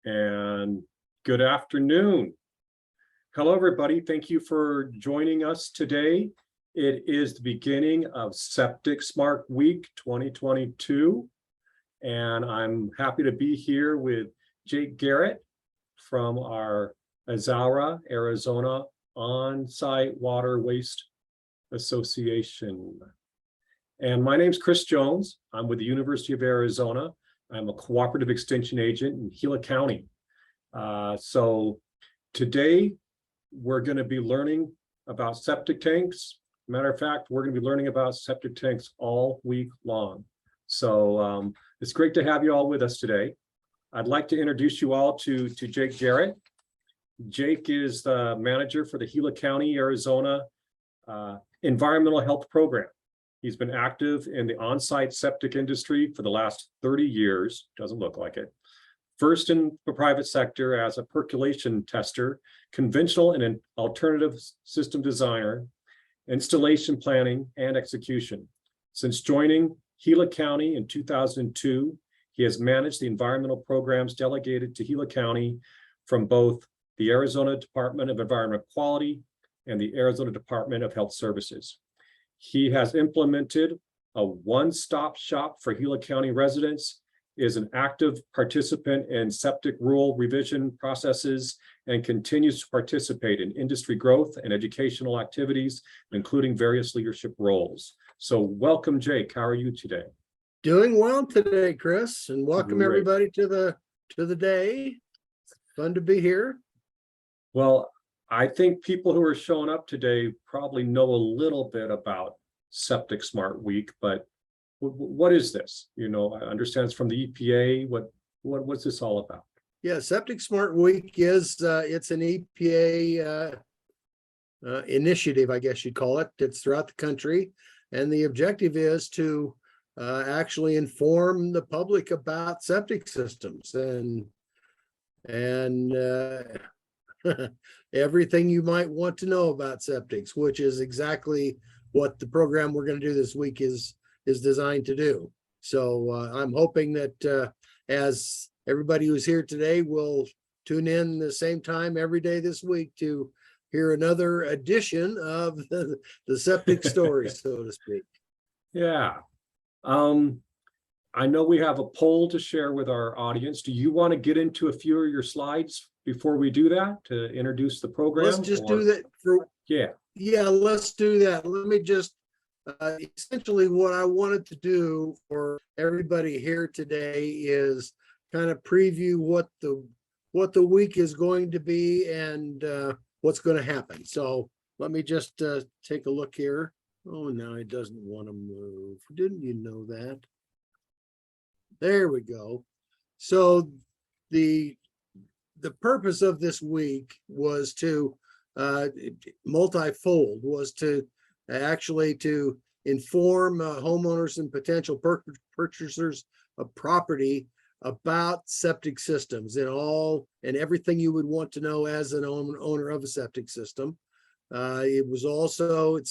and good afternoon. Hello, everybody. Thank you for joining us today. It is the beginning of Septic Smart Week 2022, and I'm happy to be here with Jarrett from our Azaura, Arizona Onsite Water Waste Association. And my name's Chris Jones. I'm with the University of Arizona. I'm a cooperative extension agent in Gila County. So today we're going to be learning about septic tanks. Matter of fact, we're going to be learning about septic tanks all week long. So it's great to have you all with us today. I'd like to introduce you all to Jarrett. Jake is the manager for the Gila County, Arizona Environmental Health Program. He's been active in the on-site septic industry for the last 30 years, doesn't look like it. First in the private sector as a percolation tester, conventional and an alternative system designer, installation planning, and execution. Since joining Gila County in 2002, he has managed the environmental programs delegated to Gila County from both the Arizona Department of Environmental Quality and the Arizona Department of Health Services. He has implemented a one-stop shop for Gila County residents, is an active participant in septic rule revision processes, and continues to participate in industry growth and educational activities, including various leadership roles. So welcome, Jake. How are you today? Doing well today, Chris, and welcome Great. everybody to the day. It's fun to be here. Well, I think people who are showing up today probably know a little bit about Septic Smart Week, but what is this? You know, I understand it's from the EPA. What's this all about? Yeah, Septic Smart Week is it's an EPA initiative, I guess you'd call it. It's throughout the country, and the objective is to actually inform the public about septic systems and everything you might want to know about septics, which is exactly what the program we're going to do this week is designed to do. So I'm hoping that as everybody who's here today will tune in the same time every day this week to hear another edition of the septic story, so to speak. Yeah. I know we have a poll to share with our audience. Do you want to get into a few of your slides before we do that to introduce the program? Let's just do that. Yeah, let's do that. Let me just essentially what I wanted to do for everybody here today is kind of preview what the week is going to be and what's going to happen. So let me just take a look here. Oh, now it doesn't want to move. Didn't you know that? There we go. So the purpose of this week was to multifold, was to actually to inform homeowners and potential purchasers of property about septic systems and everything you would want to know as an owner of a septic system. It's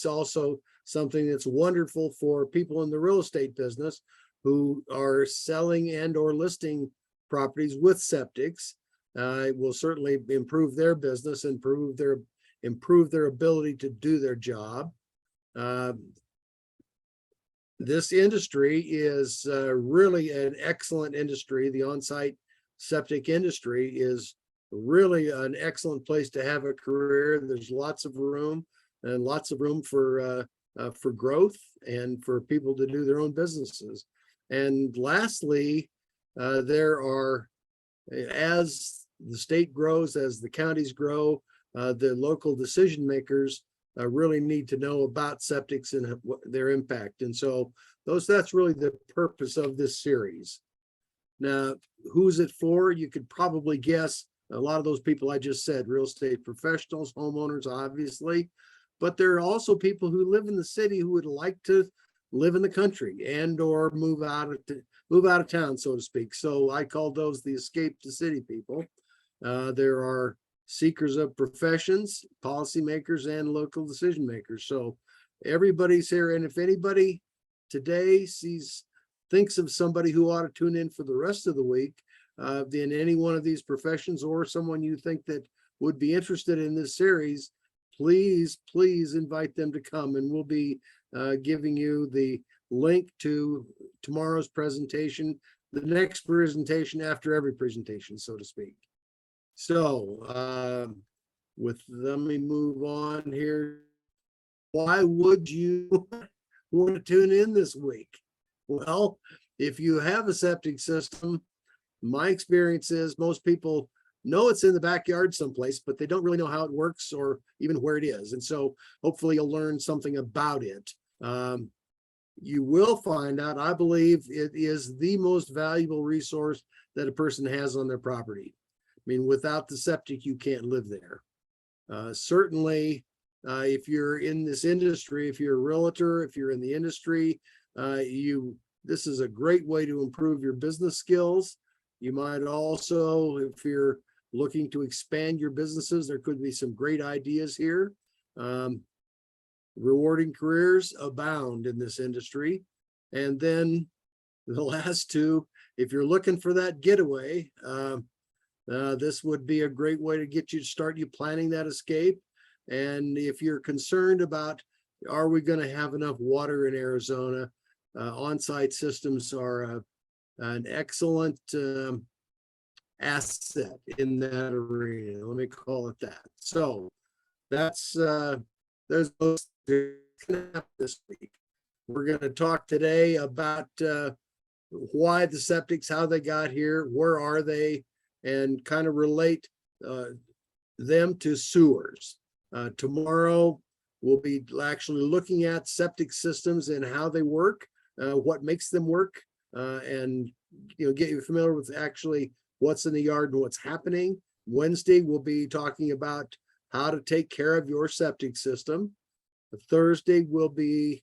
also something that's wonderful for people in the real estate business who are selling and or listing properties with septics. It will certainly improve their business, improve their ability to do their job. This industry is really an excellent industry. The on-site septic industry is really an excellent place to have a career. There's lots of room for growth and for people to do their own businesses. And lastly, there are, as the state grows, as the counties grow, the local decision makers really need to know about septics and their impact. And so that's really the purpose of this series. Now, who's it for? You could probably guess. A lot of those people I just said, real estate professionals, homeowners, obviously, but there are also people who live in the city who would like to live in the country and or move out of town, so to speak. So I call those the escape to city people. There are seekers of professions, policymakers, and local decision makers. So everybody's here. And if anybody today thinks of somebody who ought to tune in for the rest of the week, in any one of these professions, or someone you think that would be interested in this series, please invite them to come, and we'll be giving you the link to tomorrow's presentation, the next presentation after every presentation, so to speak. So let me move on here. Why would you want to tune in this week? Well, if you have a septic system, my experience is most people know it's in the backyard someplace, but they don't really know how it works or even where it is. And so hopefully you'll learn something about it. You will find out, I believe it is the most valuable resource that a person has on their property. I mean, without the septic, you can't live there. Certainly, if you're in this industry, if you're a realtor, if you're in the industry, this is a great way to improve your business skills. You might also, if you're looking to expand your businesses, there could be some great ideas here. Rewarding careers abound in this industry. And then the last two, if you're looking for that getaway, this would be a great way to get you to start planning that escape. And if you're concerned about, are we going to have enough water in Arizona? On-site systems are an excellent asset in that arena. Let me call it that. So that's there's those this week. We're going to talk today about why the septics, how they got here, where are they, and kind of relate them to sewers. Tomorrow we'll be actually looking at septic systems and how they work, what makes them work, and get you familiar with actually what's in the yard and what's happening. Wednesday we'll be talking about how to take care of your septic system. Thursday will be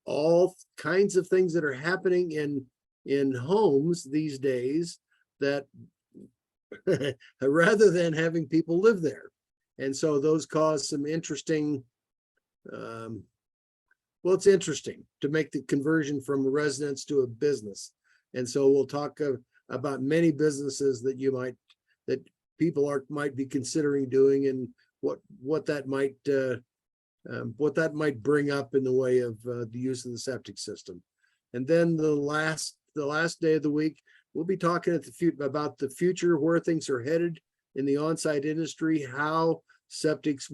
all kinds of things that are happening in homes these days that rather than having people live there. And so those cause some interesting, well, it's interesting to make the conversion from a residence to a business. And so we'll talk about many businesses that people might be considering doing, and what that might bring up in the way of the use of the septic system. And then the last day of the week, we'll be talking about the future, where things are headed in the on-site industry, how septics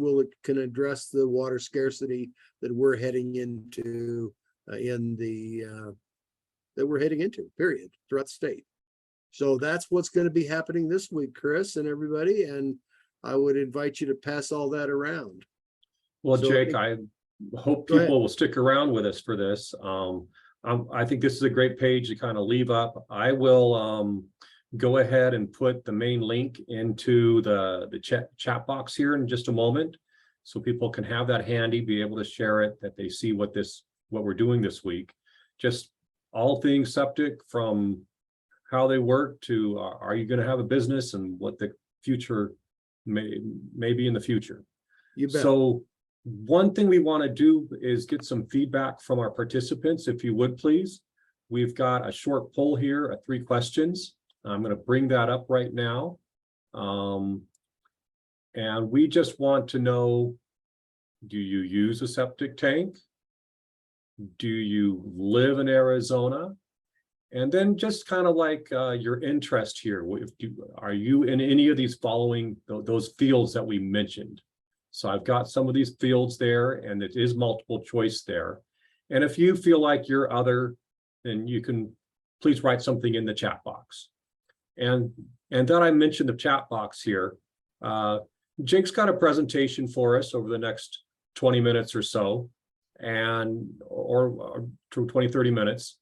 can address the water scarcity that we're heading into period, throughout the state. So that's what's going to be happening this week, Chris and everybody. And I would invite you to pass all that around. Well, so, Jake, I hope people will stick around with us for this. I think this is a great page to kind of leave up. I will go ahead and put the main link into the chat box here in just a moment, so people can have that handy, be able to share it, that they see what we're doing this week. Just all things septic, from how they work to are you going to have a business, and what the future may be in the future. You bet. So one thing we want to do is get some feedback from our participants, if you would please. We've got a short poll here of 3 questions. I'm going to bring that up right now. And we just want to know, do you use a septic tank? Do you live in Arizona? And then just kind of like your interest here. Are you in any of these following those fields that we mentioned? So I've got some of these fields there, and it is multiple choice there. And if you feel like you're other, then you can please write something in the chat box. And then I mentioned the chat box here. Jake's got a presentation for us over the next 20 minutes or so, or 20, 30 minutes.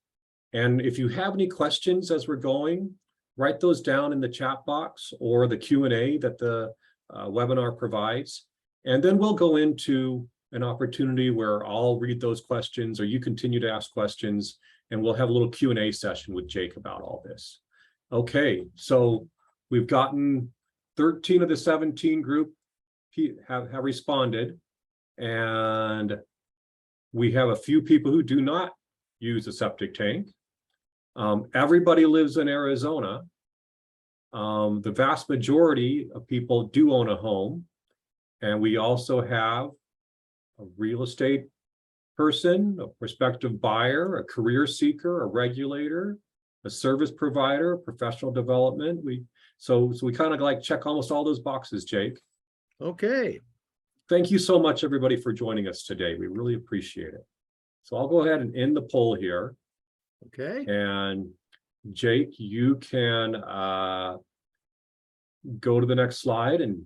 And if you have any questions as we're going, write those down in the chat box or the Q&A that the webinar provides. And then we'll go into an opportunity where I'll read those questions, or you continue to ask questions, and we'll have a little Q&A session with Jake about all this. Okay, so we've gotten 13 of the 17 group have responded, and we have a few people who do not use a septic tank. Everybody lives in Arizona, The vast majority of people do own a home. And we also have a real estate person, a prospective buyer, a career seeker, a regulator, a service provider, professional development. So we kind of like check almost all those boxes, Jake. Okay. Thank you so much, everybody, for joining us today. We really appreciate it. So I'll go ahead and end the poll here. Okay. And Jake, you can go to the next slide and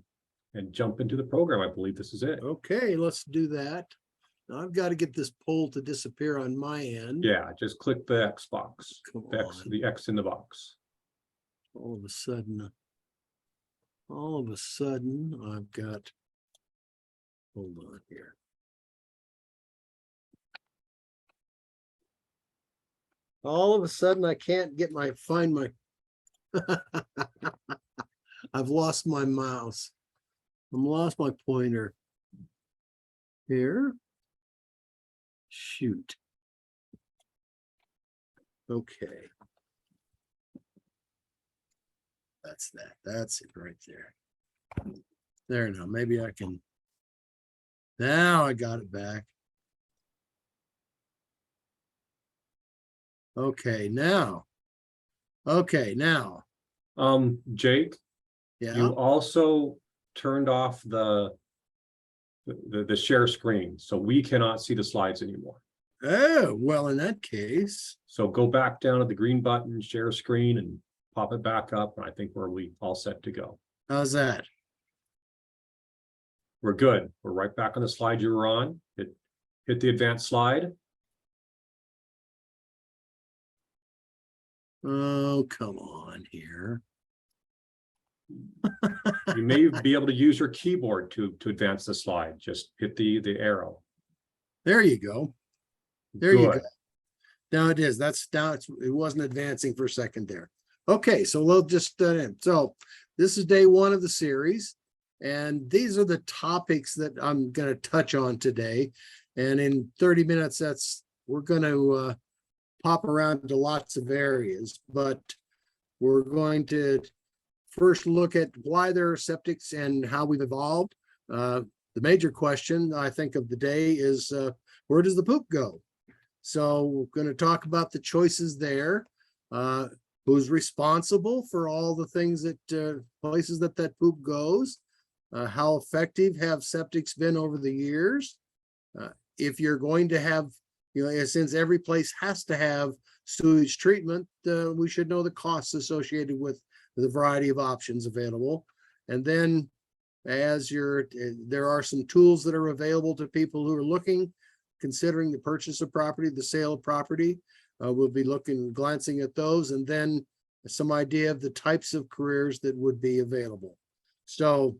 jump into the program. I believe this is it. Okay, let's do that. Now I've got to get this poll to disappear on my end. Yeah, just click the X box. Come The X in the box. All of a sudden, I've got, hold on here. All of a sudden, I can't get find my, I've lost my mouse. I've lost my pointer. Here. Shoot. Okay. That's that. That's it right there. There now. Maybe I can. Now I got it back. Okay, now. Okay, now. Jake, Yeah. you also turned off the share screen, so we cannot see the slides anymore. Oh, well, in that case. So go back down to the green button, share screen, and pop it back up. And I think we all set to go. How's that? We're good. We're right back on the slide you were on. Hit the advanced slide. Oh, come on here. You may be able to use your keyboard to advance the slide. Just hit the arrow. There you go. There Good. you go. Now it is. That's now it wasn't advancing for a second there. Okay, so we'll just so this is day one of the series, and these are the topics that I'm going to touch on today. And in 30 minutes, we're going to pop around to lots of areas, but we're going to first look at why there are septics and how we've evolved. The major question I think of the day is where does the poop go? So we're going to talk about the choices there. Who's responsible for all the things that places that poop goes? How effective have septics been over the years? If you're going to have, since every place has to have sewage treatment, we should know the costs associated with the variety of options available. And then there are some tools that are available to people who are considering the purchase of property, the sale of property. We'll be glancing at those, and then some idea of the types of careers that would be available. So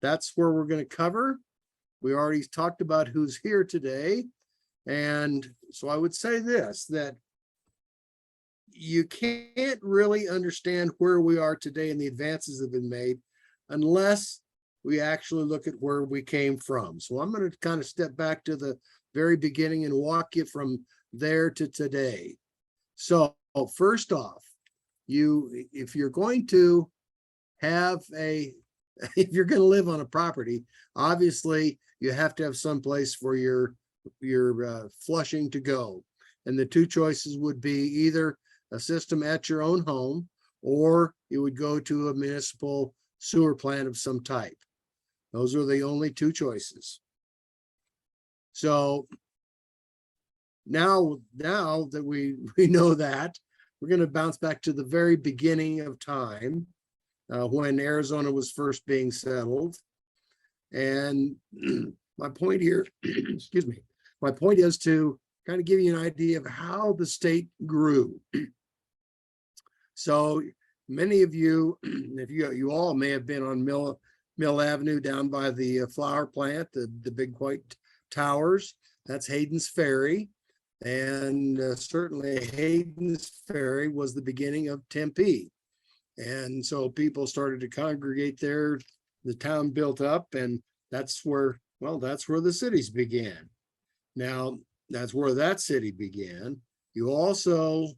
that's where we're going to cover. We already talked about who's here today. And so I would say this, that you can't really understand where we are today and the advances that have been made unless we actually look at where we came from. So I'm going to kind of step back to the very beginning and walk you from there to today. So first off, if you're going to live on a property, obviously you have to have some place for your flushing to go. And the two choices would be either a system at your own home, or you would go to a municipal sewer plant of some type. Those are the only two choices. So now that we know that, we're going to bounce back to the very beginning of time, when Arizona was first being settled. And my point here, excuse me, my point is to kind of give you an idea of how the state grew. So many of you, if you all may have been on Mill Avenue down by the flower plant, the big white towers. That's Hayden's Ferry. And certainly Hayden's Ferry was the beginning of Tempe. And so people started to congregate there. The town built up, and that's where the cities began. Now, that's where that city began. You also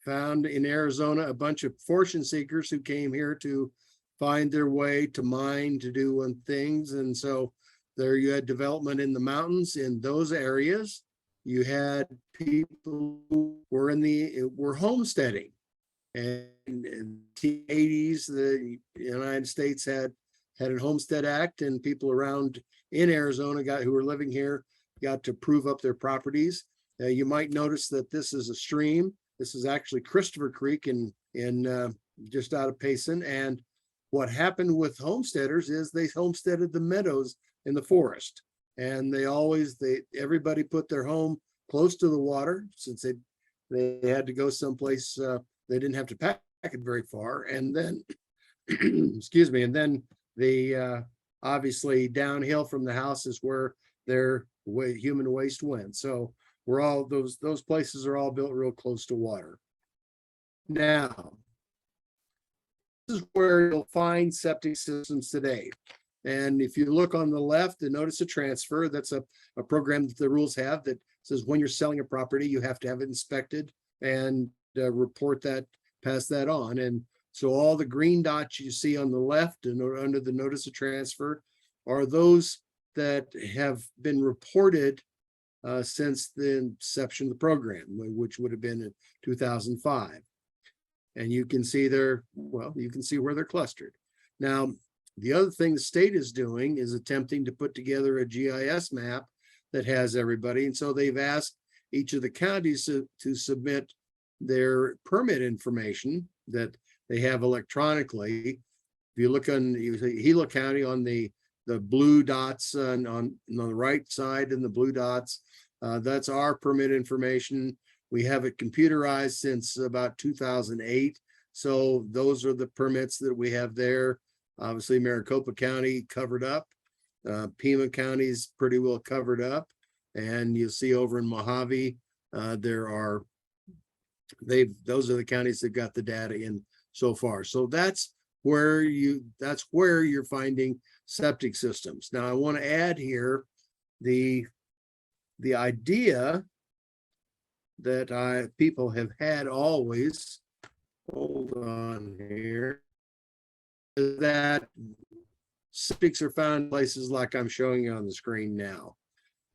found in Arizona a bunch of fortune seekers who came here to find their way to mine, to do things. And so there you had development in the mountains in those areas. You had people who were homesteading. And in the 80s, the United States had a Homestead Act, and people around in Arizona who were living here got to prove up their properties. You might notice that this is a stream. This is actually Christopher Creek in just out of Payson. And what happened with homesteaders is they homesteaded the meadows in the forest, and everybody put their home close to the water since they had to go someplace. They didn't have to pack it very far, and then excuse me, and then obviously downhill from the house is where their human waste went. So we're all those places are all built real close to water. Now, this is where you'll find septic systems today. And if you look on the left and notice a transfer, that's a program that the rules have that says when you're selling a property, you have to have it inspected and report that, pass that on. And so all the green dots you see on the left and under the notice of transfer are those that have been reported since the inception of the program, which would have been in 2005. And you can see you can see where they're clustered. Now, the other thing the state is doing is attempting to put together a GIS map that has everybody. And so they've asked each of the counties to submit their permit information that they have electronically. If you look on Gila County on the blue dots on the right side and the blue dots, that's our permit information. We have it computerized since about 2008. So those are the permits that we have there. Obviously, Maricopa County covered up. Pima County's pretty well covered up. And you'll see over in Mojave, those are the counties that got the data in so far. So that's where you're finding septic systems. Now I want to add here the idea that people have had always, hold on here, is that septics are found in places like I'm showing you on the screen now.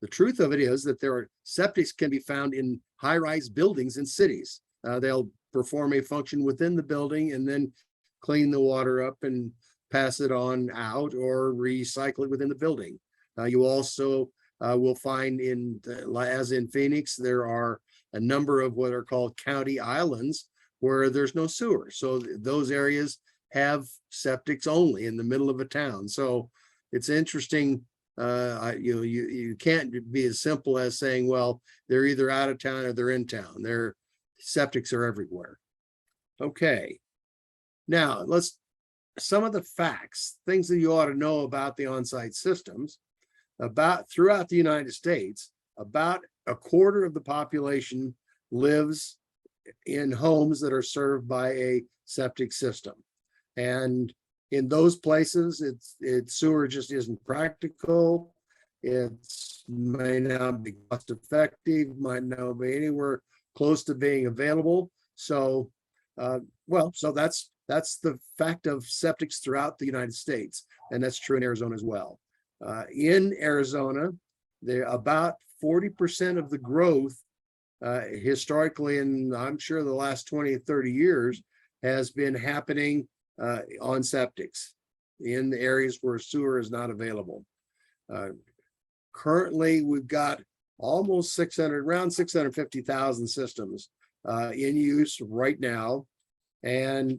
The truth of it is that septics can be found in high-rise buildings in cities. They'll perform a function within the building and then clean the water up and pass it on out or recycle it within the building. You also will find as in Phoenix, there are a number of what are called county islands where there's no sewer. So those areas have septics only in the middle of a town. So it's interesting. You can't be as simple as saying, well, they're either out of town or they're in town. Their septics are everywhere. Okay. Now some of the facts, things that you ought to know about the on-site systems. Throughout the United States, about a quarter of the population lives in homes that are served by a septic system. And in those places, sewer just isn't practical. It may not be cost effective, might not be anywhere close to being available. So, so that's the fact of septics throughout the United States, and that's true in Arizona as well. In Arizona, about 40% of the growth historically, and I'm sure the last 20, 30 years, has been happening on septics in the areas where sewer is not available. Currently, we've got almost around 650,000 systems in use right now. And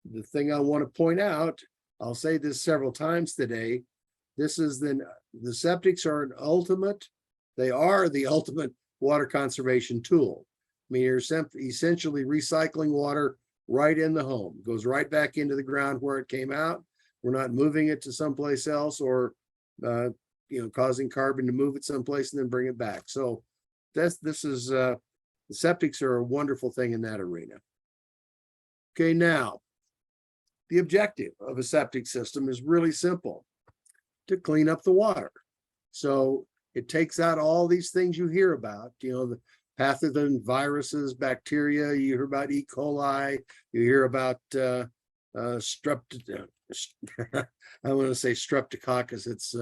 the thing I want to point out, I'll say this several times today, the septics are they are the ultimate water conservation tool. I mean, you're essentially recycling water right in the home, goes right back into the ground where it came out. We're not moving it to someplace else or causing carbon to move it someplace and then bring it back. So the septics are a wonderful thing in that arena. Okay, now the objective of a septic system is really simple: to clean up the water. So it takes out all these things you hear about, pathogen, viruses, bacteria. You hear about E. coli. You hear about I want to say streptococcus. It's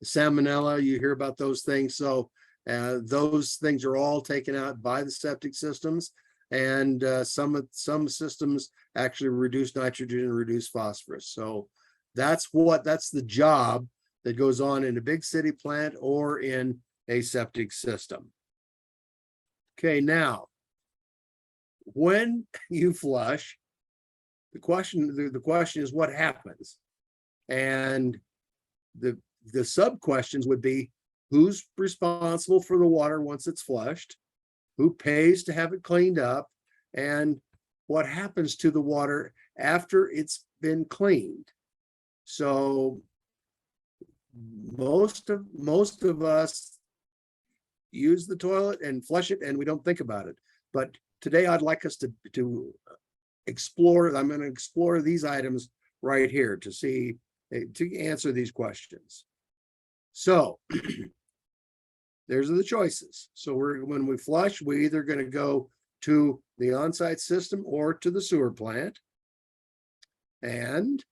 salmonella. You hear about those things. So those things are all taken out by the septic systems, and some systems actually reduce nitrogen and reduce phosphorus. So that's the job that goes on in a big city plant or in a septic system. Okay, now, when you flush, the question is what happens? And the sub questions would be, who's responsible for the water once it's flushed? Who pays to have it cleaned up? And what happens to the water after it's been cleaned? So most of us use the toilet and flush it and we don't think about it. But today I'd like us to explore, I'm going to explore these items right here to see, to answer these questions. So there's the choices. So when we flush, we're either going to go to the onsite system or to the sewer plant. And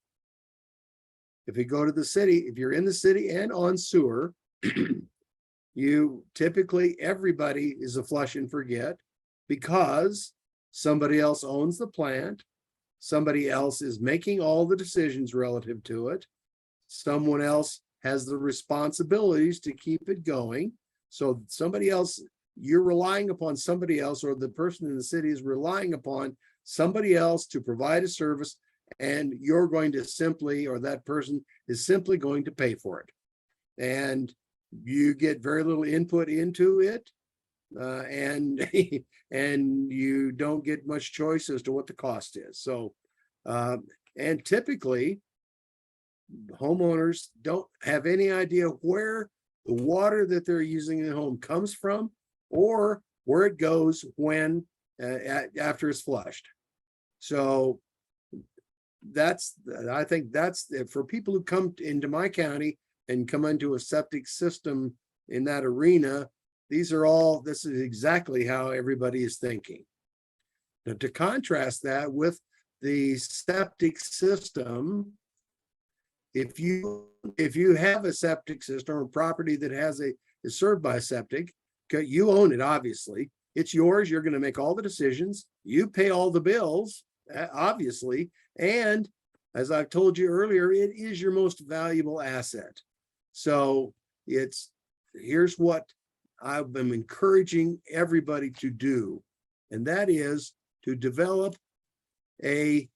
if we go to the city, if you're in the city and on sewer, you typically, everybody is a flush and forget because somebody else owns the plant. Somebody else is making all the decisions relative to it. Someone else has the responsibilities to keep it going. So somebody else, you're relying upon somebody else, or the person in the city is relying upon somebody else to provide a service, and you're going to simply, or that person is simply going to pay for it. And you get very little input into it, and and you don't get much choice as to what the cost is. So, and typically, homeowners don't have any idea where the water that they're using in the home comes from, or where it goes when after it's flushed. So I think that's for people who come into my county and come into a septic system in that arena. This is exactly how everybody is thinking. Now, to contrast that with the septic system, if you have a septic system or property that is served by a septic, you own it, obviously. It's yours. You're going to make all the decisions. You pay all the bills, obviously. And as I've told you earlier, it is your most valuable asset. So here's what I've been encouraging everybody to do, and that is to develop a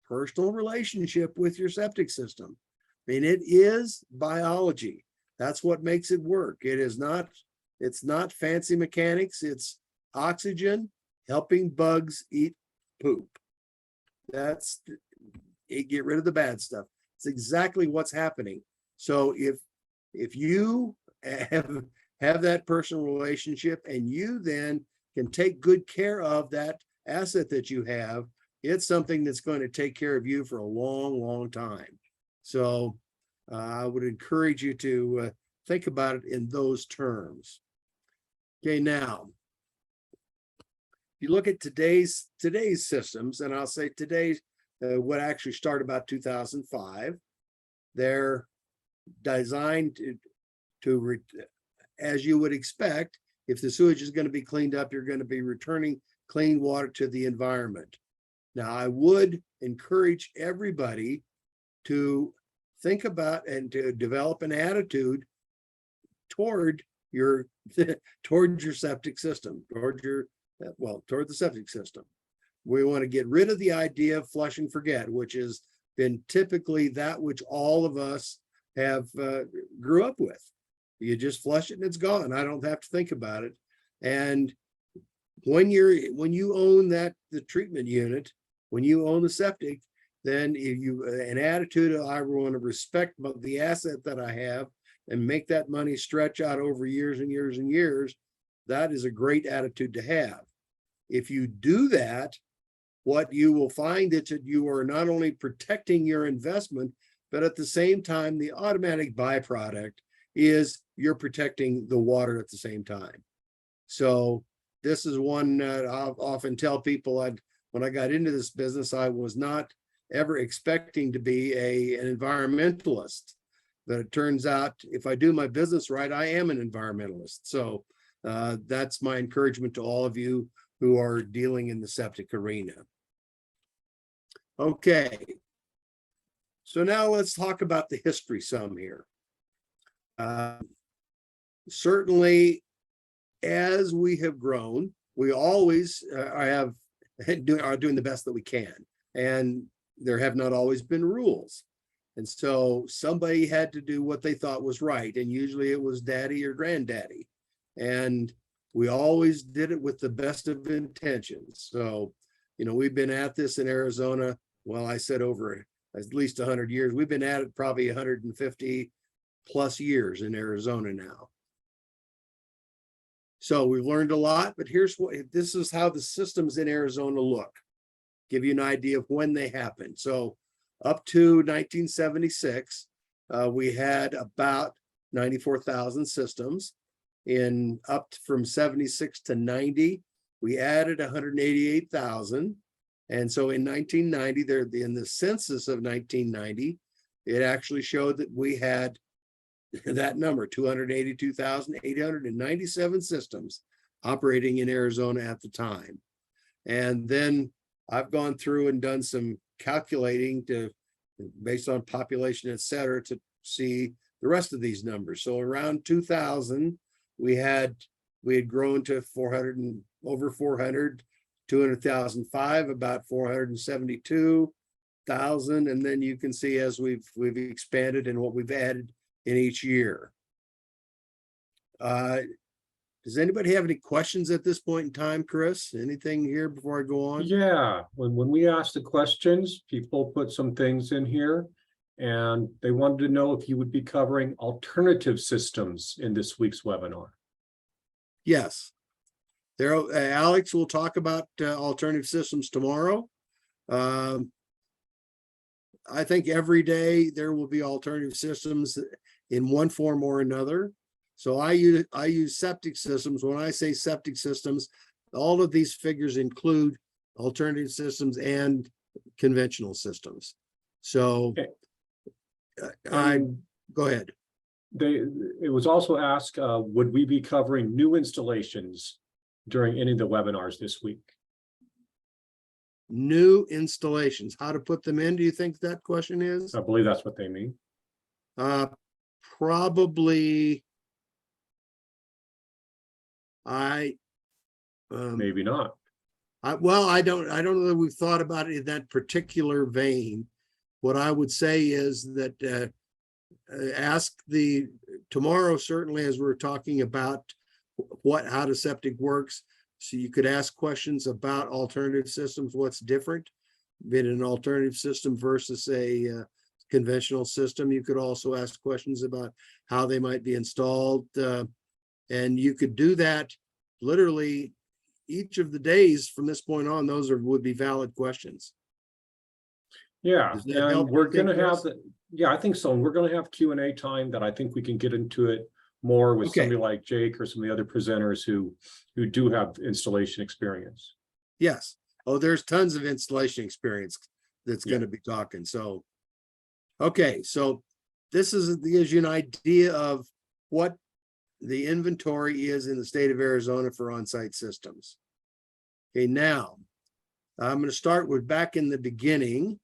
personal relationship with your septic system. I mean, it is biology. That's what makes it work. It's not fancy mechanics. It's oxygen helping bugs eat poop. Get rid of the bad stuff. It's exactly what's happening. So if you have that personal relationship and you then can take good care of that asset that you have, it's something that's going to take care of you for a long, long time. So I would encourage you to think about it in those terms. Okay, now, if you look at today's systems, and I'll say today's, what actually started about 2005, they're designed to as you would expect, if the sewage is going to be cleaned up, you're going to be returning clean water to the environment. Now, I would encourage everybody to think about and to develop an attitude toward your septic system, toward the septic system. We want to get rid of the idea of flush and forget, which has been typically that which all of us have grew up with. You just flush it and it's gone. I don't have to think about it. And when you own the treatment unit, when you own the septic, then if you an attitude of, I want to respect the asset that I have and make that money stretch out over years and years and years, that is a great attitude to have. If you do that, what you will find is that you are not only protecting your investment, but at the same time, the automatic byproduct is you're protecting the water at the same time. So this is one that I often tell people when I got into this business, I was not ever expecting to be an environmentalist. But it turns out if I do my business right, I am an environmentalist. So that's my encouragement to all of you who are dealing in the septic arena. Okay. So now let's talk about the history some here. Certainly, as we have grown, we always are doing the best that we can. And there have not always been rules. And so somebody had to do what they thought was right. And usually it was daddy or granddaddy. And we always did it with the best of intentions. So, we've been at this in Arizona. Well, I said over at least 100 years. We've been at it probably 150 plus years in Arizona now. So we've learned a lot, but this is how the systems in Arizona look. Give you an idea of when they happened. So up to 1976, we had about 94,000 systems. From 76 to 90, we added 188,000. And so in 1990, in the census of 1990, it actually showed that we had that number, 282,897 systems operating in Arizona at the time. And then I've gone through and done some calculating based on population, et cetera, to see the rest of these numbers. So around 2000, we had grown to over 400, 200,005, about 472,000. And then you can see as we've expanded and what we've added in each year. Does anybody have any questions at this point in time, Chris? Anything here before I go on? Yeah, when we asked the questions, people put some things in here, and they wanted to know if you would be covering alternative systems in this week's webinar. Yes. Alex will talk about alternative systems tomorrow. I think every day there will be alternative systems in one form or another. So I use septic systems. When I say septic systems, all of these figures include alternative systems and conventional systems. So okay. Go ahead. It was also asked, would we be covering new installations during any of the webinars this week? New installations, how to put them in, do you think that question is? I believe that's what they mean. Probably. Maybe not. I don't know that we've thought about it in that particular vein. What I would say is that ask tomorrow, certainly, as we're talking about how the septic works. So you could ask questions about alternative systems, what's different in an alternative system versus a conventional system. You could also ask questions about how they might be installed. And you could do that literally each of the days from this point on. Those would be valid questions. Yeah, and we're going to have yeah, I think so. And we're going to have Q&A time that I think we can get into it more with somebody like Jake or some of the other presenters who do have installation experience. Yes. Oh, there's tons of installation experience that's going to be talking. So, okay. So this gives you an idea of what the inventory is in the state of Arizona for on-site systems. Okay. Now I'm going to start with back in the beginning.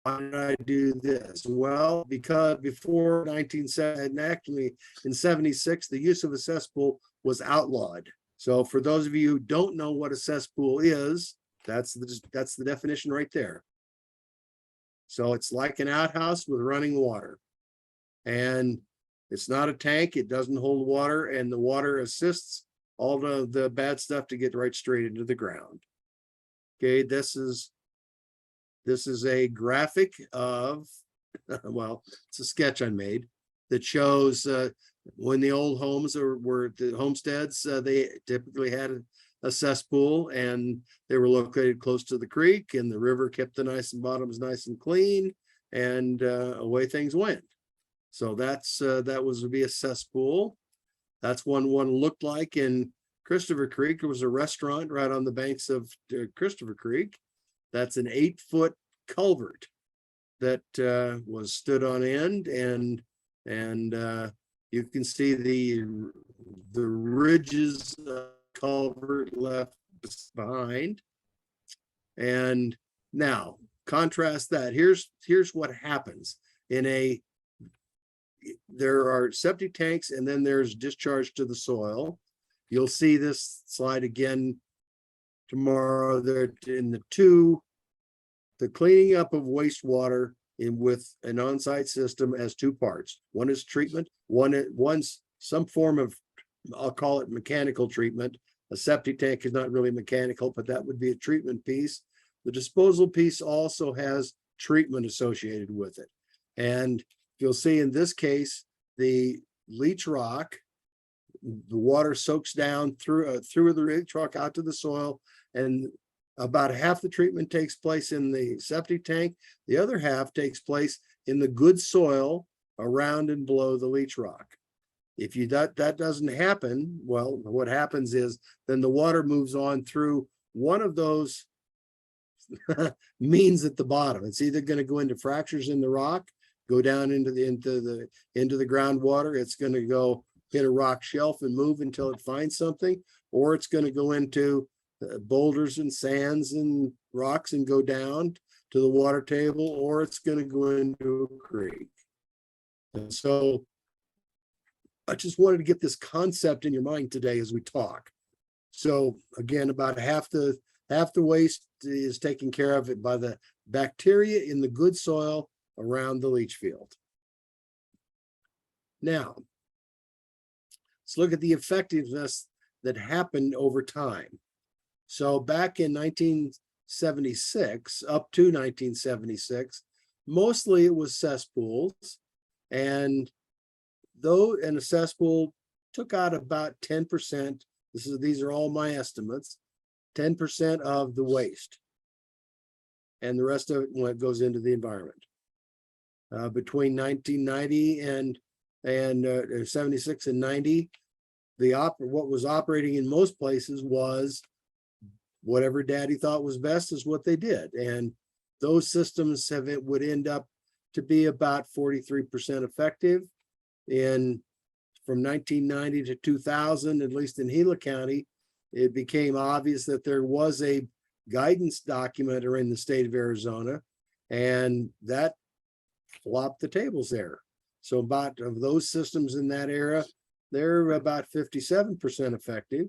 Why did I do this? Well, because before 1970, and actually in 76, the use of a cesspool was outlawed. So for those of you who don't know what a cesspool is, that's the definition right there. So it's like an outhouse with running water. And it's not a tank, it doesn't hold water, and the water assists all the bad stuff to get right straight into the ground. Okay, this is a graphic of, well, it's a sketch I made that shows when the old homes were the homesteads, they typically had a cesspool, and they were located close to the creek, and the river kept the bottoms nice and clean, and away things went. So that would be a cesspool. That's one looked like in Christopher Creek. There was a restaurant right on the banks of Christopher Creek. That's an 8-foot culvert that was stood on end, and you can see the ridges of culvert left behind. And now contrast that. Here's what happens in there are septic tanks, and then there's discharge to the soil. You'll see this slide again tomorrow. There in the cleaning up of wastewater with an on-site system as two parts. One is treatment, one's some form of, I'll call it mechanical treatment. A septic tank is not really mechanical, but that would be a treatment piece. The disposal piece also has treatment associated with it. And you'll see in this case, the leach rock, the water soaks down through the leach rock out to the soil, and about half the treatment takes place in the septic tank. The other half takes place in the good soil around and below the leach rock. If that doesn't happen, well, what happens is then the water moves on through one of those means at the bottom. It's either going to go into fractures in the rock, go down into the groundwater. It's going to go hit a rock shelf and move until it finds something, or it's going to go into boulders and sands and rocks and go down to the water table, or it's going to go into a creek. And so I just wanted to get this concept in your mind today as we talk. So again, about half the waste is taken care of by the bacteria in the good soil around the leach field. Now, let's look at the effectiveness that happened over time. So back in 1976, up to 1976, mostly it was cesspools, and a cesspool took out about 10%. These are all my estimates, 10% of the waste, and the rest of it goes into the environment. Between 1990 and 76 and 90, what was operating in most places was whatever daddy thought was best is what they did. And those systems would end up to be about 43% effective. From 1990 to 2000, at least in Gila County, it became obvious that there was a guidance document in the state of Arizona, and that flopped the tables there. So about of those systems in that era, they're about 57% effective.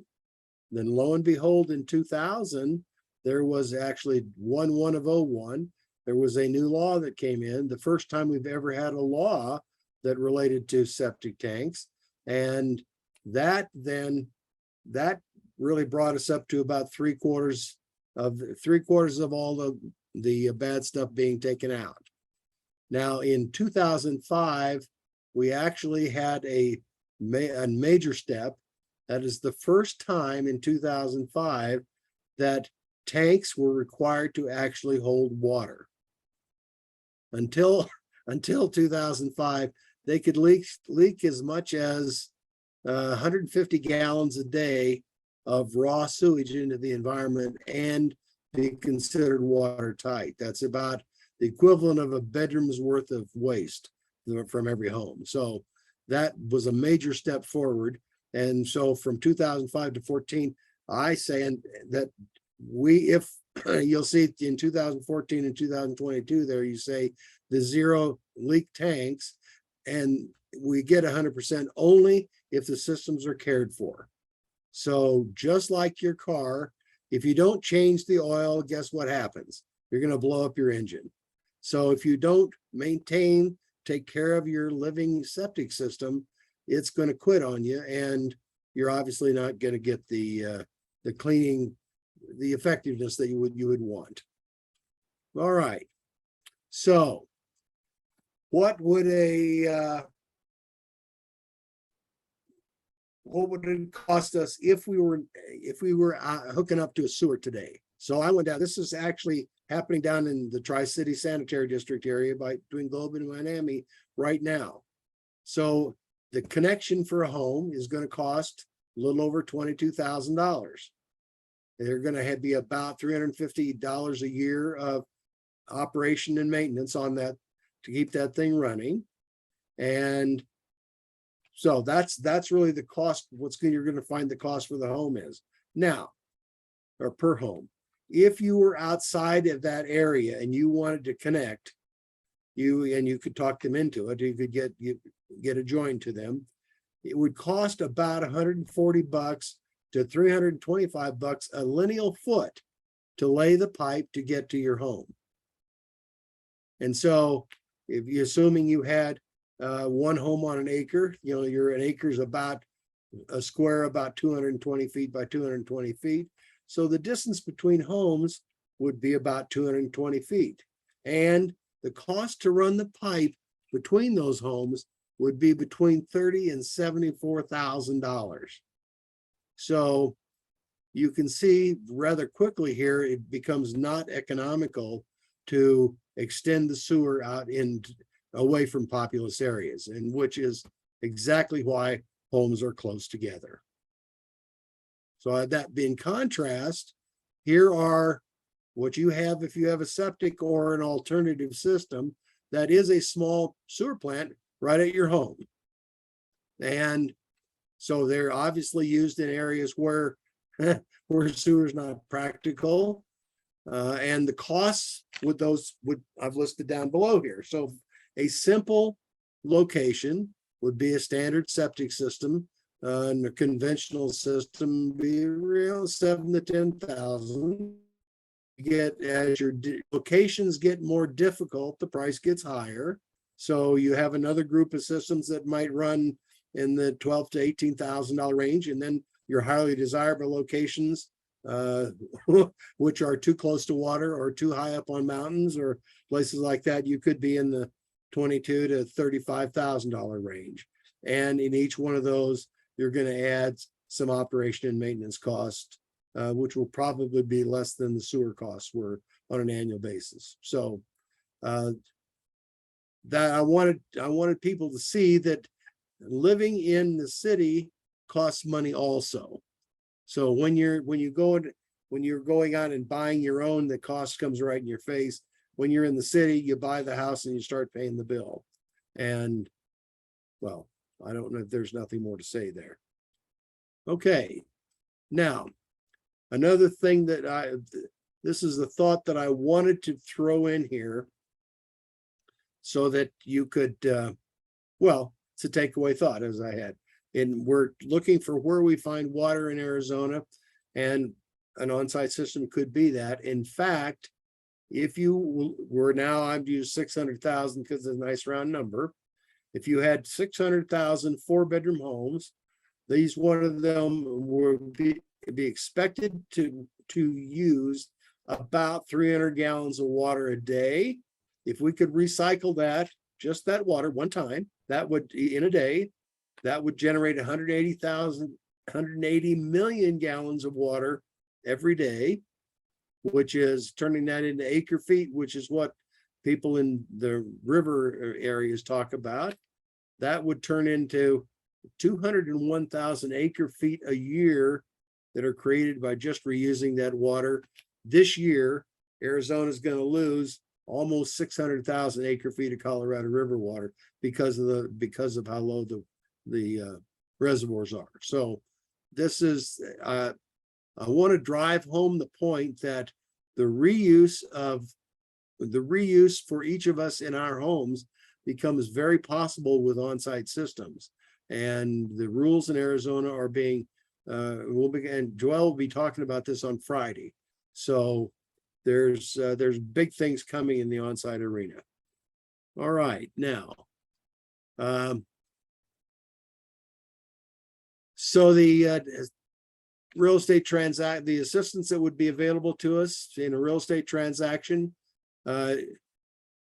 Then lo and behold, in 2000, there was actually 1 of 01. There was a new law that came in, the first time we've ever had a law that related to septic tanks. And that really brought us up to about three quarters of all the bad stuff being taken out. Now in 2005, we actually had a major step. That is the first time in 2005 that tanks were required to actually hold water. Until 2005, they could leak as much as 150 gallons a day of raw sewage into the environment and be considered watertight. That's about the equivalent of a bedroom's worth of waste from every home. So that was a major step forward. And so from 2005 to 14, I say that if you'll see in 2014 and 2022 there, you say the zero leak tanks, and we get 100% only if the systems are cared for. So just like your car, if you don't change the oil, guess what happens? You're going to blow up your engine. So if you don't take care of your living septic system, it's going to quit on you, and you're obviously not going to get the cleaning, the effectiveness that you would want. All right. So what would it cost us if we were hooking up to a sewer today? So I went down. This is actually happening down in the Tri-City Sanitary District area between Globe and Miami right now. So the connection for a home is going to cost a little over $22,000. They're going to be about $350 a year of operation and maintenance on that to keep that thing running. And so that's really the cost. You're going to find the cost for the home is now, or per home. If you were outside of that area and you wanted to connect, you could talk them into it. You could get a join to them. It would cost about $140 to $325 a lineal foot to lay the pipe to get to your home. And so if you're assuming you had one home on an acre, an acre is about a square, about 220 feet by 220 feet. So the distance between homes would be about 220 feet. And the cost to run the pipe between those homes would be between $30,000 and $74,000. So you can see rather quickly here, it becomes not economical to extend the sewer out away from populous areas, and which is exactly why homes are close together. So that in contrast, here are what you have if you have a septic or an alternative system that is a small sewer plant right at your home. And so they're obviously used in areas where sewer is not practical. And the costs with those I've listed down below here. So a simple location would be a standard septic system, and a conventional system be around 7,000 to 10,000. As your locations get more difficult, the price gets higher. So you have another group of systems that might run in the $12,000 to $18,000 range, and then your highly desirable locations, which are too close to water or too high up on mountains or places like that, you could be in the $22,000 to $35,000 range. And in each one of those, you're going to add some operation and maintenance cost, which will probably be less than the sewer costs were on an annual basis. So that I wanted people to see that living in the city costs money also. So when you're going out and buying your own, the cost comes right in your face. When you're in the city, you buy the house and you start paying the bill. And well, I don't know if there's nothing more to say there. Okay. Now, another thing this is the thought that I wanted to throw in here so that you could, it's a takeaway thought as I had. And we're looking for where we find water in Arizona, and an on-site system could be that. In fact, if you were now, I've used 600,000 because it's a nice round number. If you had 600,000 4-bedroom homes, these one of them would be expected to use about 300 gallons of water a day. If we could recycle that, just that water one time, that would, in a day, that would generate 180 million gallons of water every day, which is turning that into acre feet, which is what people in the river areas talk about. That would turn into 201,000 acre feet a year that are created by just reusing that water. This year, Arizona is going to lose almost 600,000 acre feet of Colorado River water because of how low the reservoirs are. So this is, I want to drive home the point that the reuse for each of us in our homes becomes very possible with on-site systems. And the rules in Arizona are being, and Joel will be talking about this on Friday. So there's big things coming in the on-site arena. All right, now, so the real estate the assistance that would be available to us in a real estate transaction, if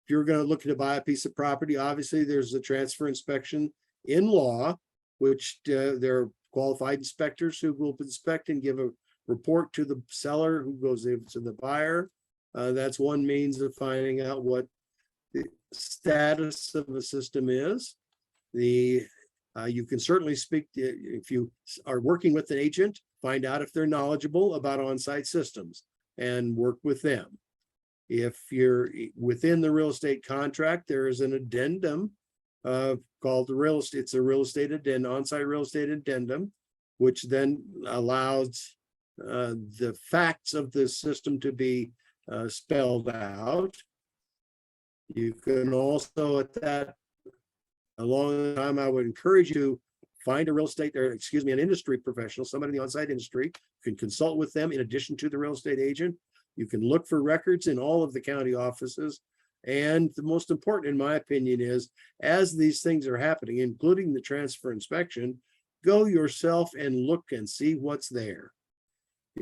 you're going to look to buy a piece of property, obviously there's a transfer inspection in law, which there are qualified inspectors who will inspect and give a report to the seller who goes to the buyer. That's one means of finding out what the status of a system is. You can certainly if you are working with an agent, find out if they're knowledgeable about on-site systems and work with them. If you're within the real estate contract, there is an addendum called the real estate. It's a real estate addendum, on-site real estate addendum, which then allows the facts of the system to be spelled out. You can also, at that along the time, I would encourage you to find a real estate, or excuse me, an industry professional, somebody in the on-site industry. You can consult with them in addition to the real estate agent. You can look for records in all of the county offices. And the most important, in my opinion, is as these things are happening, including the transfer inspection, go yourself and look and see what's there.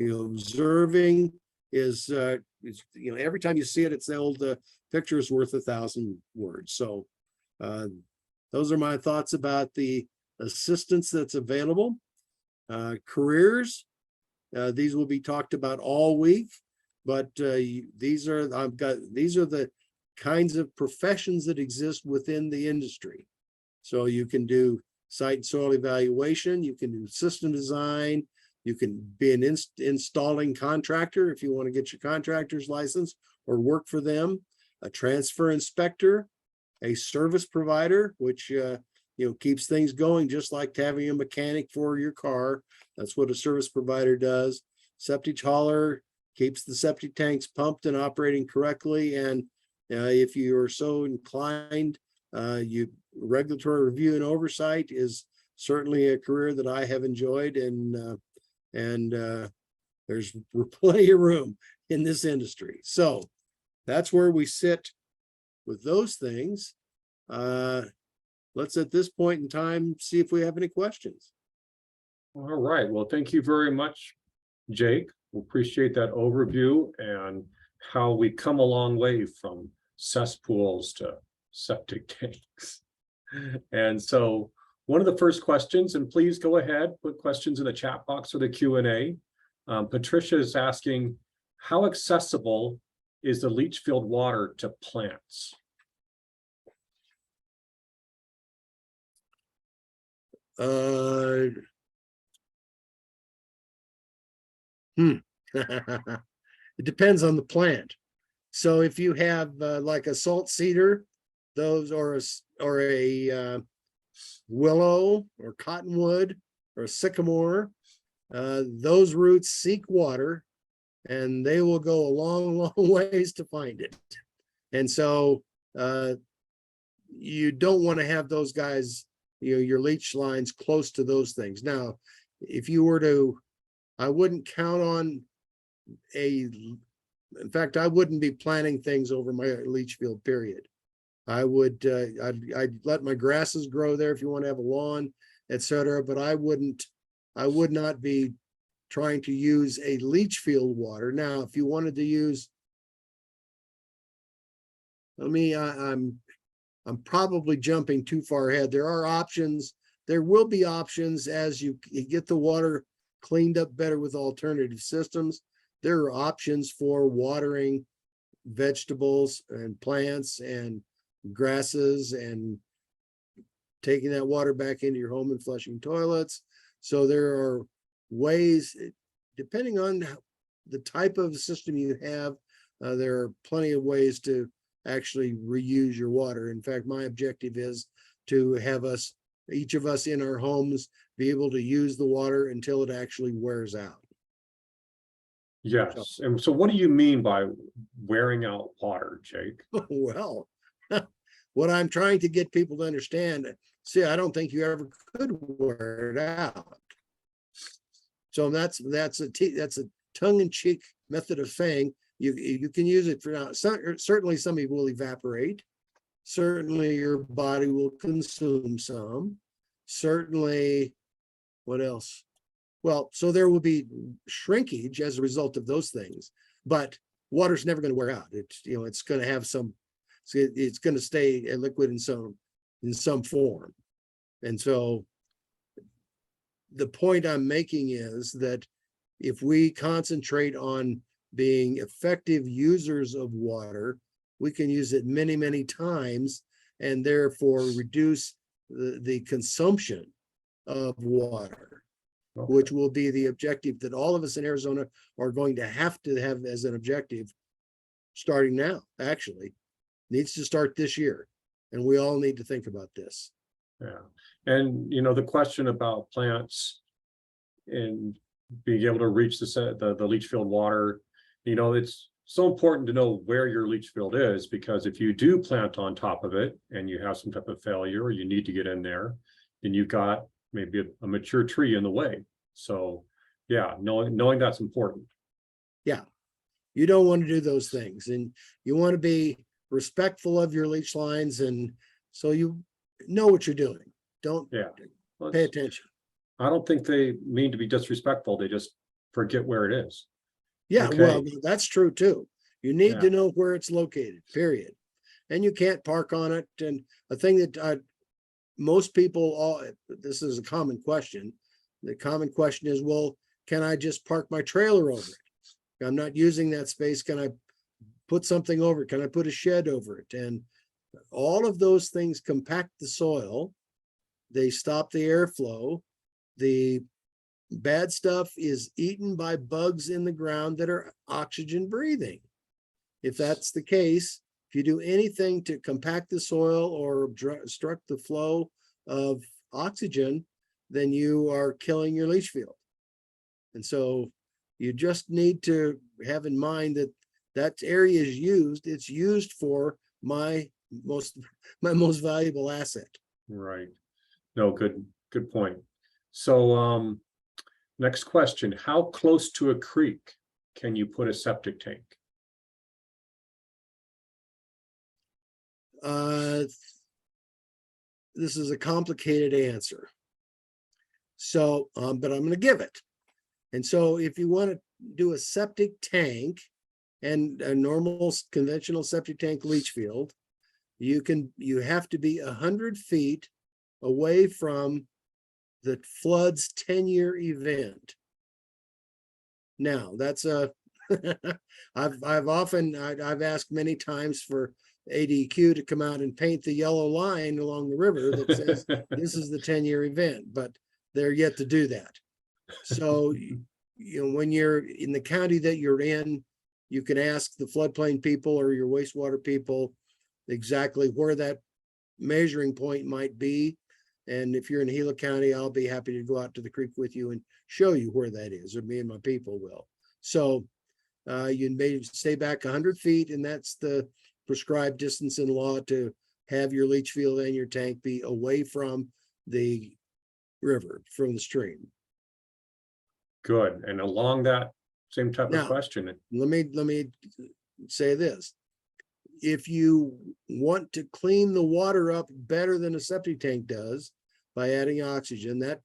Observing is, every time you see it, it's the old picture is worth 1,000 words. So those are my thoughts about the assistance that's available. Careers, these will be talked about all week, but these are the kinds of professions that exist within the industry. So you can do site and soil evaluation, you can do system design, you can be an installing contractor if you want to get your contractor's license or work for them, a transfer inspector, a service provider, which keeps things going, just like having a mechanic for your car. That's what a service provider does. Septic hauler keeps the septic tanks pumped and operating correctly. And if you are so inclined, regulatory review and oversight is certainly a career that I have enjoyed, and there's plenty of room in this industry. So that's where we sit with those things. Let's at this point in time see if we have any questions. All right. Well, thank you very much, Jake. We appreciate that overview and how we come a long way from cesspools to septic tanks. And so one of the first questions, and please go ahead, put questions in the chat box or the Q&A. Patricia is asking, how accessible is the leach field water to plants? It depends on the plant. So if you have like a salt cedar, those or a willow or cottonwood or a sycamore, those roots seek water and they will go a long ways to find it. And so you don't want to have those guys, your leach lines close to those things. Now, if you were to, I wouldn't count on in fact, I wouldn't be planting things over my leach field, period. I would, I'd let my grasses grow there if you want to have a lawn, etc. But I would not be trying to use a leach field water. Now, if you wanted to use, I'm probably jumping too far ahead. There are options. There will be options as you get the water cleaned up better with alternative systems. There are options for watering vegetables and plants and grasses and taking that water back into your home and flushing toilets. So there are ways, depending on the type of system you have, there are plenty of ways to actually reuse your water. In fact, my objective is to have each of us in our homes be able to use the water until it actually wears out. Yes. And so what do you mean by wearing out water, Jake? Well, what I'm trying to get people to understand, see, I don't think you ever could wear it out. So that's a tongue-in-cheek method of saying you can use it for now. Certainly some will evaporate. Certainly your body will consume some. Certainly, what else? Well, so there will be shrinkage as a result of those things, but water's never going to wear out. It's going to have some, it's going to stay a liquid in some form. And so the point I'm making is that if we concentrate on being effective users of water, we can use it many, many times and therefore reduce the consumption of water, Okay. which will be the objective that all of us in Arizona are going to have as an objective starting now, actually. Needs to start this year. And we all need to think about this. Yeah. And, the question about plants and being able to reach the leach field water, it's so important to know where your leach field is, because if you do plant on top of it and you have some type of failure, or you need to get in there, then you've got maybe a mature tree in the way. So yeah, knowing that's important. Yeah. You don't want to do those things, and you want to be respectful of your leach lines, and so you know what you're doing. Don't pay attention. I don't think they mean to be disrespectful. They just forget where it is. Yeah, Okay. well, that's true too. You need Yeah. to know where it's located, period. And you can't park on it. And a thing that most people, this is a common question. The common question is, well, can I just park my trailer over it? I'm not using that space. Can I put something over it? Can I put a shed over it? And all of those things compact the soil. They stop the airflow. The bad stuff is eaten by bugs in the ground that are oxygen breathing. If that's the case, if you do anything to compact the soil or obstruct the flow of oxygen, then you are killing your leach field. And so you just need to have in mind that that area is used. It's used for my most valuable asset. Right. No, good point. So next question, how close to a creek can you put a septic tank? This is a complicated answer. So, but I'm going to give it. And so if you want to do a septic tank and a normal conventional septic tank leach field, you have to be 100 feet away from the flood's 10-year event. Now that's I've asked many times for ADQ to come out and paint the yellow line along the river that says this is the 10-year event, but they're yet to do that. So, when you're in the county that you're in, you can ask the floodplain people or your wastewater people exactly where that measuring point might be. And if you're in Gila County, I'll be happy to go out to the creek with you and show you where that is, or me and my people will. So you may stay back 100 feet, and that's the prescribed distance in law to have your leach field and your tank be away from the river, from the stream. Good. And along that same type of question. Let me say this. If you want to clean the water up better than a septic tank does by adding oxygen, that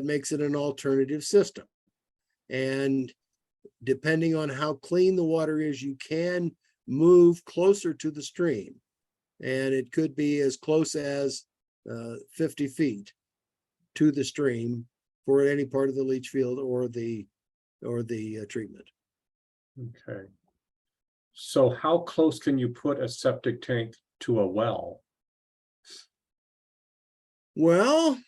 makes it an alternative system. And depending on how clean the water is, you can move closer to the stream. And it could be as close as 50 feet to the stream for any part of the leach field or the treatment. Okay. So how close can you put a septic tank to a well? Well,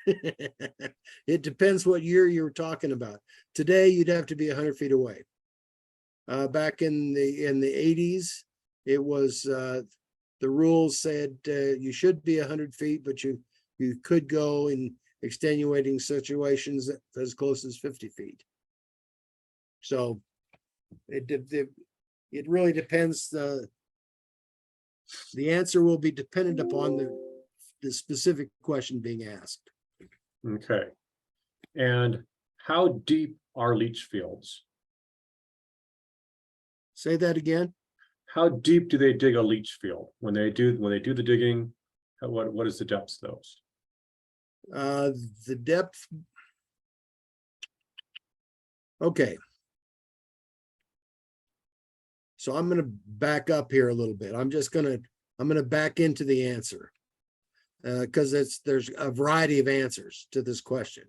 it depends what year you're talking about. Today, you'd have to be 100 feet away. Back in the 80s, it was the rules said you should be 100 feet, but you could go in extenuating situations as close as 50 feet. So it really depends. The answer will be dependent upon the specific question being asked. Okay. And how deep are leach fields? Say that again. How deep do they dig a leach field? When they do the digging, what is the depth of those? The depth. Okay. So I'm going to back up here a little bit. I'm going to back into the answer because there's a variety of answers to this question.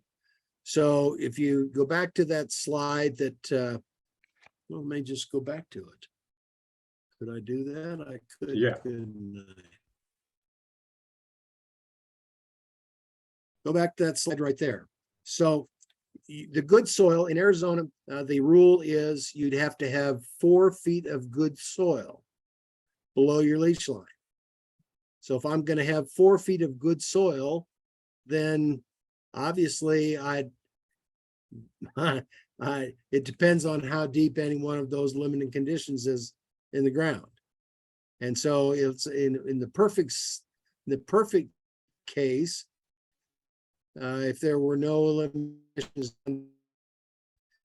So if you go back to that slide that, well, let me just go back to it. Could I do that? I could. Yeah. Couldn't I? Go back to that slide right there. So the good soil in Arizona, the rule is you'd have to have 4 feet of good soil below your leach line. So if I'm going to have 4 feet of good soil, then obviously it depends on how deep any one of those limiting conditions is in the ground. And so it's in the perfect case, if there were no limitations,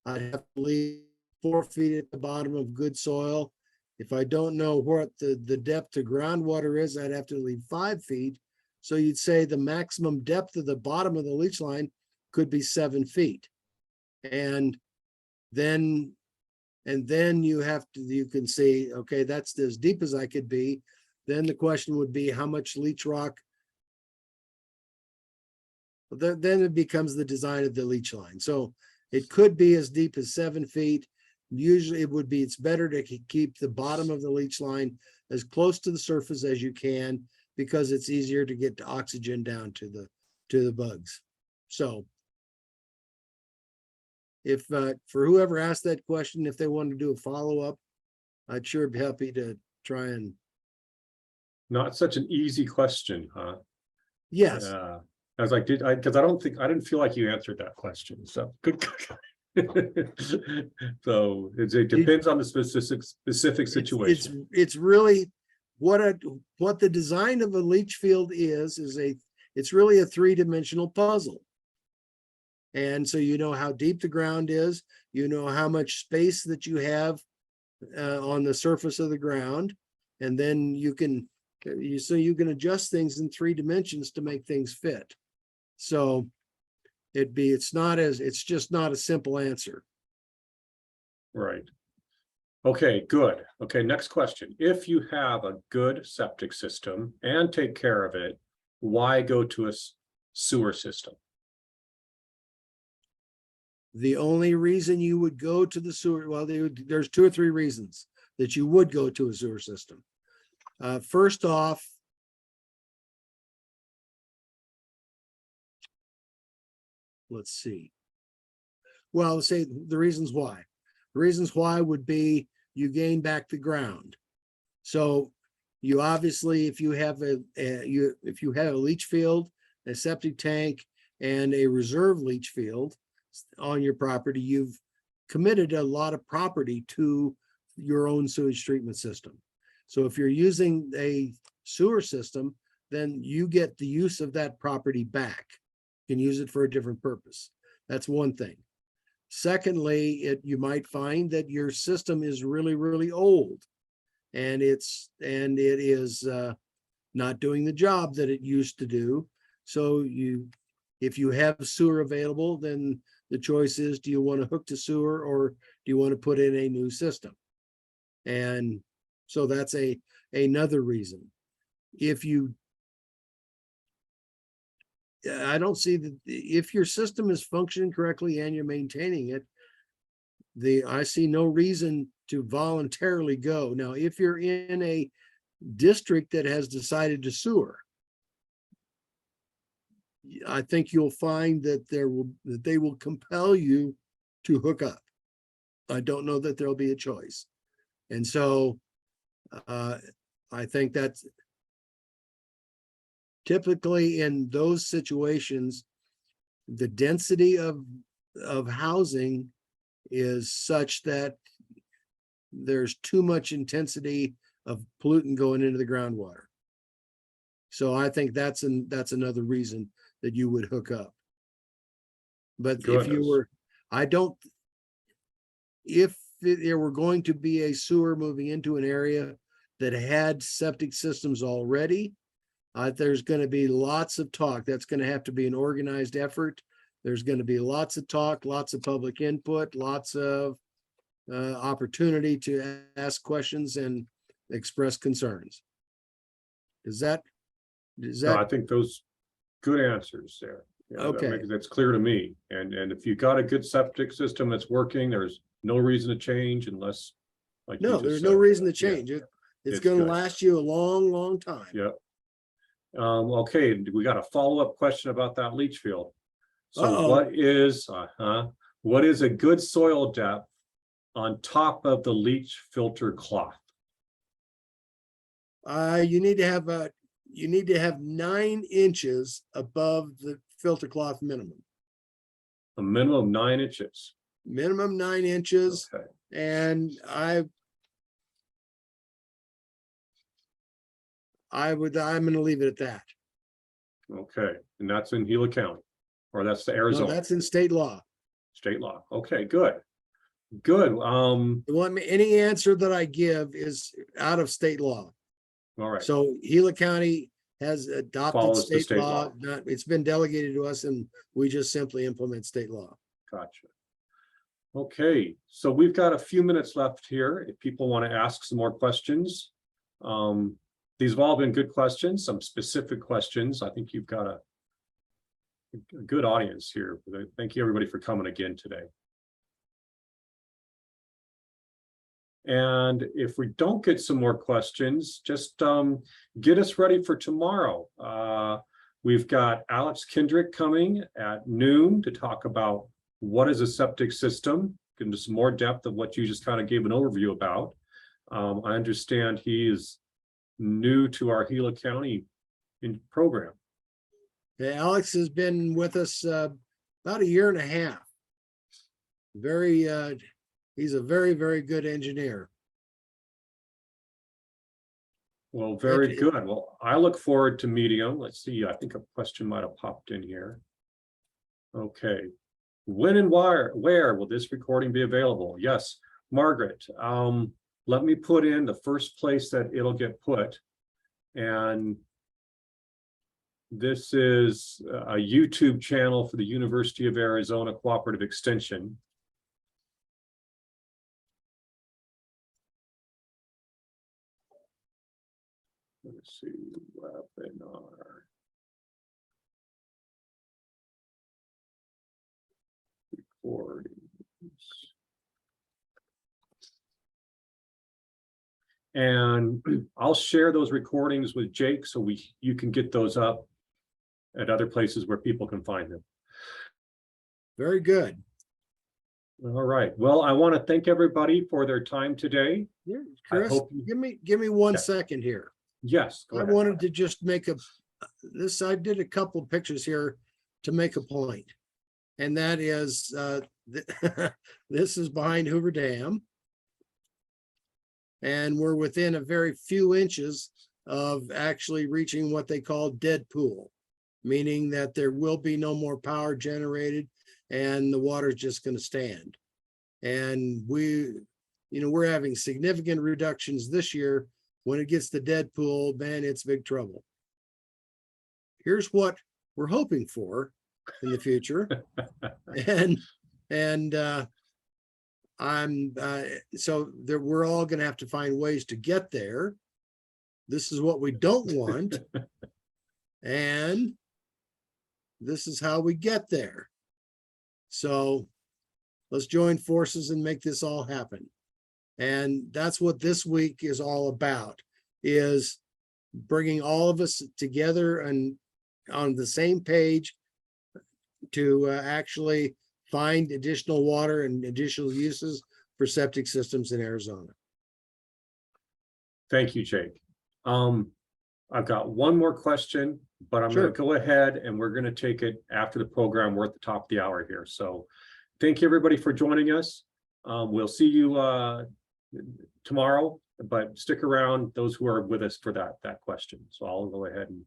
I'd have to leave 4 feet at the bottom of good soil. If I don't know what the depth to groundwater is, I'd have to leave 5 feet. So you'd say the maximum depth of the bottom of the leach line could be 7 feet. And then you can say, okay, that's as deep as I could be. Then the question would be how much leach rock. Then it becomes the design of the leach line. So it could be as deep as 7 feet. Usually it's better to keep the bottom of the leach line as close to the surface as you can, because it's easier to get the oxygen down to the bugs. So if for whoever asked that question, if they want to do a follow-up, I'd sure be happy to try and. Not such an easy question, huh? Yes. I was like, because I didn't feel like you answered that question. So good. So it depends on the specific situation. It's really what the design of a leach field is it's really a 3-dimensional puzzle. And so you know how deep the ground is, you know how much space that you have on the surface of the ground, and then you can adjust things in 3 dimensions to make things fit. So it's just not a simple answer. Right. Okay, good. Okay, next question. If you have a good septic system and take care of it, why go to a sewer system? The only reason you would go to the sewer, well, there's 2 or 3 reasons that you would go to a sewer system. First off, let's see. Well, let's say the reasons why. The reasons why would be you gain back the ground. So you obviously, if you have a leach field, a septic tank, and a reserve leach field on your property, you've committed a lot of property to your own sewage treatment system. So if you're using a sewer system, then you get the use of that property back. You can use it for a different purpose. That's one thing. Secondly, you might find that your system is really, really old, and it is not doing the job that it used to do. So if you have sewer available, then the choice is, do you want to hook to sewer or do you want to put in a new system? And so that's another reason. I don't see that if your system is functioning correctly and you're maintaining it, I see no reason to voluntarily go. Now, if you're in a district that has decided to sewer, I think you'll find that they will compel you to hook up. I don't know that there'll be a choice. And so I think that's typically in those situations, the density of housing is such that there's too much intensity of pollutant going into the groundwater. So I think that's another reason that you would hook up. But if there were going to be a sewer moving into an area that had septic systems already, there's going to be lots of talk. That's going to have to be an organized effort. There's going to be lots of talk, lots of public input, lots of opportunity to ask questions and express concerns. No, I think those good answers there. Yeah, okay. That's clear to me. And if you got a good septic system that's working, there's no reason to change unless, like, no, there's no reason to change it. It's going to last you a long, long time. Yep. Okay, we got a follow-up question about that leach field. So Uh-oh. what is a good soil depth on top of the leach filter cloth? You need to have 9 inches above the filter cloth minimum. A minimum of 9 inches. Minimum 9 inches. Okay. And I'm going to leave it at that. Okay, and that's in Gila County, or that's the No, Arizona that's in state law. state law. Okay, good. Good. Any answer that I give is out of state law. All right. So Gila County has adopted Follows the state state law. law. It's been delegated to us, and we just simply implement state law. Gotcha. Okay, so we've got a few minutes left here. If people want to ask some more questions, these have all been good questions, some specific questions. I think you've got a good audience here. Thank you, everybody, for coming again today. And if we don't get some more questions, just get us ready for tomorrow. We've got Alex Kendrick coming at noon to talk about what is a septic system, get into some more depth of what you just kind of gave an overview about. I understand he is new to our Gila County program. Yeah, Alex has been with us about 1.5 years. He's a very, very good engineer. Well, very good. Well, I look forward to meeting him. Let's see. I think a question might have popped in here. Okay. When and where will this recording be available? Yes, Margaret. Let me put in the first place that it'll get put. And this is a YouTube channel for the University of Arizona Cooperative Extension. Let's see, webinar. Recordings. And I'll share those recordings with Jake so you can get those up at other places where people can find them. Very good. All right. Well, I want to thank everybody for their time today. Yeah, Chris, give me 1 second here. Yes. I wanted to just make I did a couple of pictures here to make a point. And that is, this is behind Hoover Dam. And we're within a very few inches of actually reaching what they call dead pool, meaning that there will be no more power generated and the water's just going to stand. And we're having significant reductions this year. When it gets to dead pool, man, it's big trouble. Here's what we're hoping for in the future. We're all going to have to find ways to get there. This is what we don't want. And this is how we get there. So let's join forces and make this all happen. And that's what this week is all about, is bringing all of us together and on the same page to actually find additional water and additional uses for septic systems in Arizona. Thank you, Jake. I've got one more question, but I'm Sure. going to go ahead and we're going to take it after the program. We're at the top of the hour here. So thank you, everybody, for joining us. We'll see you tomorrow, but stick around, those who are with us for that question. So I'll go ahead and